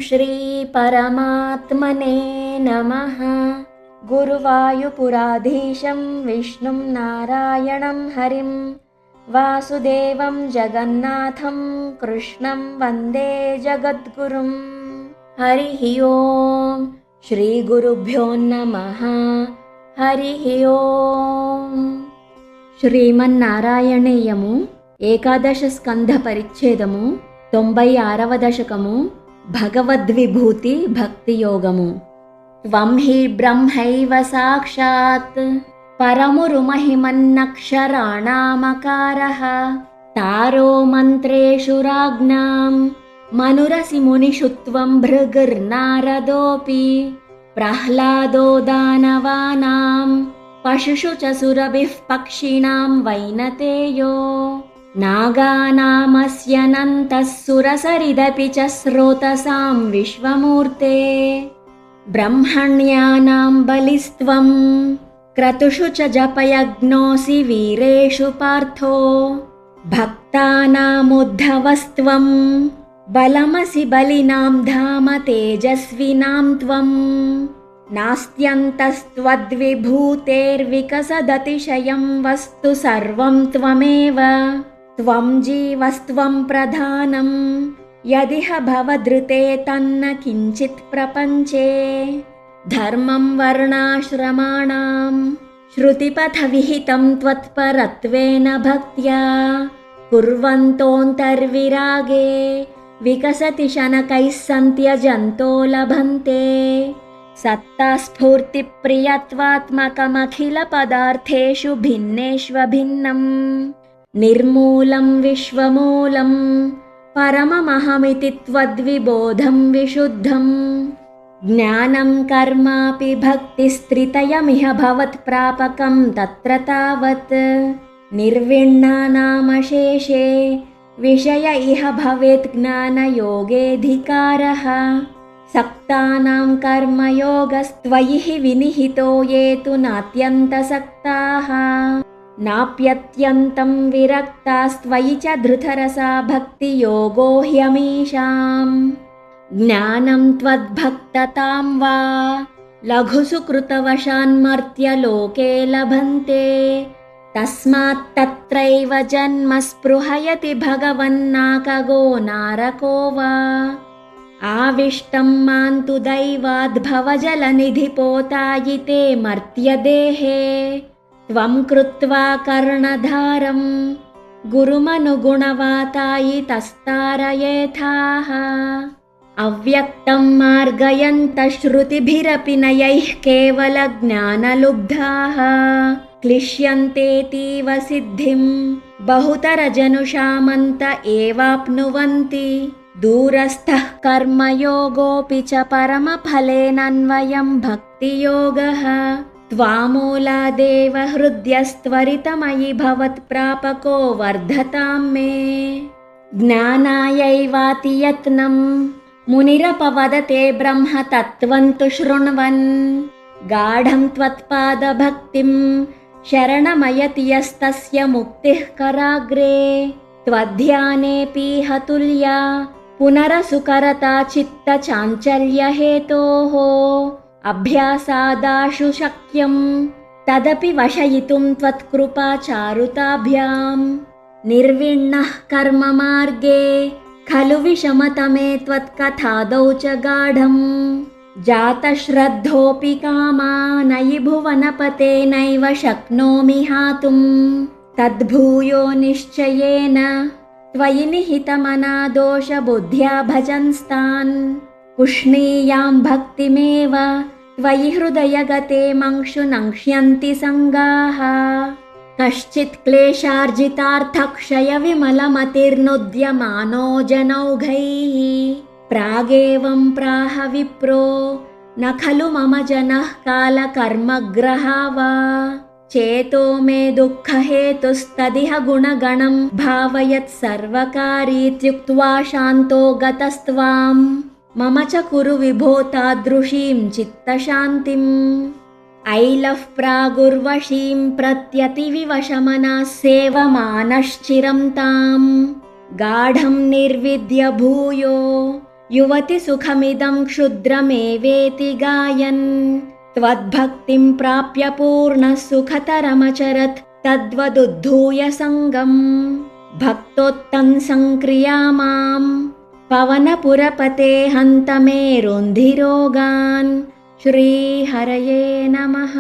श्री परमात्मने नमः। गुरुवायुपुराधीशं विष्णुं नारायणं हरिं वासुदेवं जगन्नाथं कृष्णं वन्दे जगद्गुरुं। हरिः ओम् श्रीगुरुभ्यो नमः। हरिः ओम्। శ్రీమన్నారాయణీయము ఏకాదశ స్కంధ పరిచ్ఛేదము 96వ దశకము భగవద్విభూతి భక్తి యోగము. త్వం హి బ్రహ్మైవ సాక్షాత్ పరమురుమహిమన్నక్షరాణామకారః తారో మంత్రేషు రాజ్ఞాం మనురసి మునిషు త్వం భృగుర్నారదోపి ప్రహ్లాదో దానవానాం పశుషు చ సురభిః పక్షిణాం వైనతేయో నాగానామస్యనంతః సురసరిదపి చ స్రోతసాం విశ్వమూర్తే బ్రహ్మణ్యానాం బలిస్త్వం క్రతుషు చ జపయజ్ఞోసి వీరేషు పార్థో భక్తానాముద్ధవస్త్వం బలమసి బలినాం ధామ తేజస్వినాం త్వం నాస్త్యంతస్త్వద్విభూతేర్వికసదతిశయం వస్తు సర్వం త్వమేవ త్వం జీవస్త్వం ప్రధానం యదిహ భవదృతే తన్న కించిత్ ప్రపంచే ధర్మం వర్ణాశ్రమాణాం శ్రుతిపథ విహితం త్వత్పరత్వేన భక్త్యా కుర్వంతోంతర్విరాగే వికసతి శనకైః సంత్యజంతో లభంతే సత్తా స్ఫూర్తి ప్రియత్వాత్మకమఖిల పదార్థేషు భిన్నేష్వభిన్నం నిర్మూలం విశ్వమూలం పరమమహమితి త్వద్విబోధం విశుద్ధం జ్ఞానం కర్మాపి భక్తిస్త్రితయమిహ భవత్ప్రాపకం తత్ర తావత్ నిర్విణ్ణానామశేషే విషయ ఇహ భవేత్ జ్ఞానయోగేధికారః సక్తానాం కర్మయోగస్త్వయి హి వినిహితో యే తు నాత్యంతసక్తాః నాప్యత్యంతం విరక్తాస్త్వయి చ ధృతరసా భక్తియోగో హ్యమీషాం జ్ఞానం త్వద్భక్తతాం వా లఘుసు కృతవశాన్మర్త్యలోకే లభంతే తస్మాత్ తత్రైవ జన్మ స్పృహయతి భగవన్నాకగో నారకో వా ఆవిష్టం మాంతు దైవాద్భవజలనిధిపోతాయితే మర్త్యదేహే త్వం కృత్వా కర్ణధారం గురుమనుగుణవాతాయి తస్తారయేథాః అవ్యక్తం మార్గయంతః శృతిభిరపి నయైః కేవల జ్ఞానలుబ్ధాః క్లిశ్యంతేతీవ సిద్ధిం బహుతరజనుషామంత ఏవాప్నువంతి దూరస్థః కర్మయోగోపి చ పరమఫలేనన్వయం భక్తియోగః త్వామూలాదేవ హృద్యస్త్వరితమయి భవత్ప్రాపకో వర్ధతాం మే జ్ఞానాయైవాతి యత్నం మునిరపవదతే బ్రహ్మ తత్వం తు శృణ్వన్ గాఢం త్వత్పాదభక్తిం శరణమయతి యస్తస్య ముక్తిః కరాగ్రే త్వధ్యానేపీహ తుల్యా పునరసుకరతా చిత్తచాంచల్యహేతోః అభ్యాసాదాశు శక్యం తదపి వశయితుం త్వత్కృపాచారుతాభ్యాం నిర్విణ్ణః కర్మ మార్గే ఖలు విషమతమే త్వత్కథాదౌ చ గాఢం జాతశ్రద్ధోపి కామా నయి భువనపతే నైవ శక్నోమి హాతుం తద్భూయో నిశ్చయేన త్వయి నిహితమనా దోషబుద్ధ్యా భజంస్తాన్ పుష్ణీయాం భక్తిమేవ త్వయి హృదయగతే మంక్షు నంక్ష్యంతి సంగాః కశ్చిత్ క్లేశార్జితార్థక్షయ విమలమతిర్నుద్యమానో జనౌఘైః ప్రాగేవం ప్రాహ విప్రో న ఖలు మమ జనః కాలకర్మగ్రహా వా చేతో మే దుఃఖహేతుస్తదిహ గుణగణం భావయత్ సర్వకారీత్యుక్త్వా శాంతో గతస్త్వాం మమ చ కురు విభో తాదృశీం చిత్తశాంతిం ఐలః ప్రాగుర్వశీం ప్రత్యతివివశమనः సేవమానశ్చిరం తాం గాఢం నిర్విద్య భూయో युवति सुखमिदं क्षुद्रमेवेति गायन् त्वद्भक्तिं प्राप्य पूर्णः सुखतरमचरत् तद्वदुद्धूय सङ्गम् भक्तोत्तं संक्रियामां पवनपुरपते हन्त मे रुन्धिरोगान् श्रीहरये नमः।